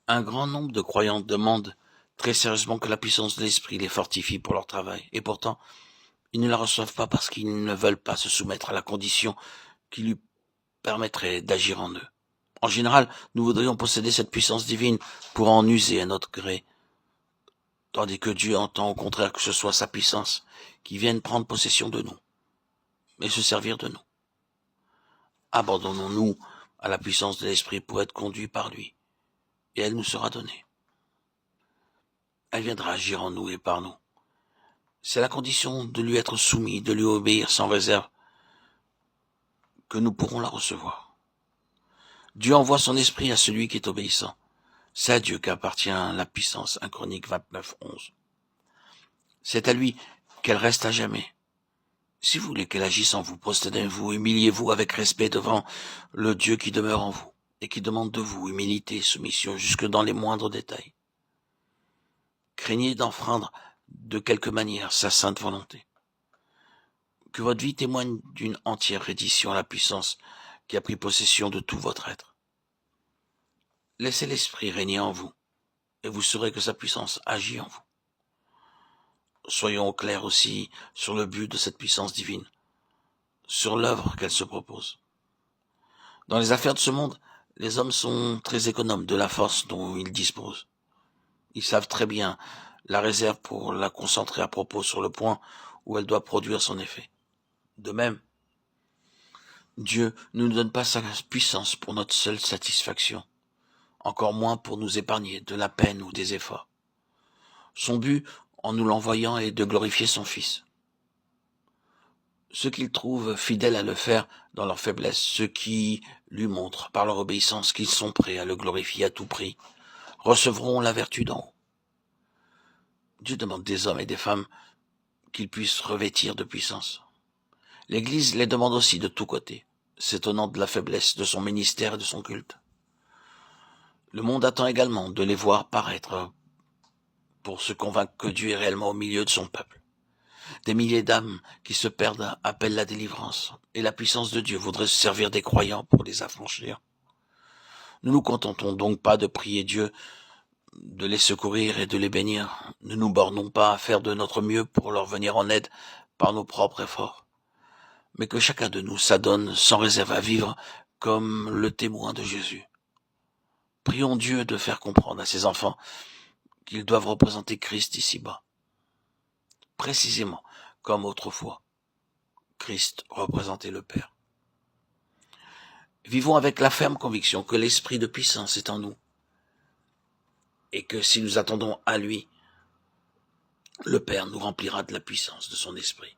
Un grand nombre de croyants demandent très sérieusement que la puissance de l'esprit les fortifie pour leur travail, et pourtant, ils ne la reçoivent pas parce qu'ils ne veulent pas se soumettre à la condition qui lui permettrait d'agir en eux. En général, nous voudrions posséder cette puissance divine pour en user à notre gré, tandis que Dieu entend au contraire que ce soit sa puissance qui vienne prendre possession de nous et se servir de nous. Abandonnons-nous à la puissance de l'esprit pour être conduits par lui, et elle nous sera donnée. Elle viendra agir en nous et par nous. C'est la condition de lui être soumis, de lui obéir sans réserve, que nous pourrons la recevoir. Dieu envoie son esprit à celui qui est obéissant. C'est à Dieu qu'appartient la puissance. 1 Chroniques 29, 11. C'est à lui qu'elle reste à jamais. Si vous voulez qu'elle agisse en vous, prosternez-vous, humiliez-vous avec respect devant le Dieu qui demeure en vous et qui demande de vous humilité et soumission jusque dans les moindres détails. Craignez d'enfreindre de quelque manière sa sainte volonté. Que votre vie témoigne d'une entière reddition à la puissance qui a pris possession de tout votre être. Laissez l'esprit régner en vous, et vous saurez que sa puissance agit en vous. Soyons au clair aussi sur le but de cette puissance divine, sur l'œuvre qu'elle se propose. Dans les affaires de ce monde, les hommes sont très économes de la force dont ils disposent. Ils savent très bien la réserve pour la concentrer à propos sur le point où elle doit produire son effet. De même, Dieu ne nous donne pas sa puissance pour notre seule satisfaction, encore moins pour nous épargner de la peine ou des efforts. Son but, en nous l'envoyant, est de glorifier son Fils. Ceux qu'il trouve fidèles à le faire dans leur faiblesse, ceux qui lui montrent par leur obéissance qu'ils sont prêts à le glorifier à tout prix, recevront la vertu d'en haut. Dieu demande des hommes et des femmes qu'ils puissent revêtir de puissance. L'Église les demande aussi de tous côtés, s'étonnant de la faiblesse de son ministère et de son culte. Le monde attend également de les voir paraître pour se convaincre que Dieu est réellement au milieu de son peuple. Des milliers d'âmes qui se perdent appellent la délivrance, et la puissance de Dieu voudrait se servir des croyants pour les affranchir. Nous nous contentons donc pas de prier Dieu, de les secourir et de les bénir. Ne nous bornons pas à faire de notre mieux pour leur venir en aide par nos propres efforts, mais que chacun de nous s'adonne sans réserve à vivre comme le témoin de Jésus. Prions Dieu de faire comprendre à ses enfants qu'ils doivent représenter Christ ici-bas, précisément comme autrefois Christ représentait le Père. Vivons avec la ferme conviction que l'esprit de puissance est en nous et que si nous attendons à lui, le Père nous remplira de la puissance de son esprit.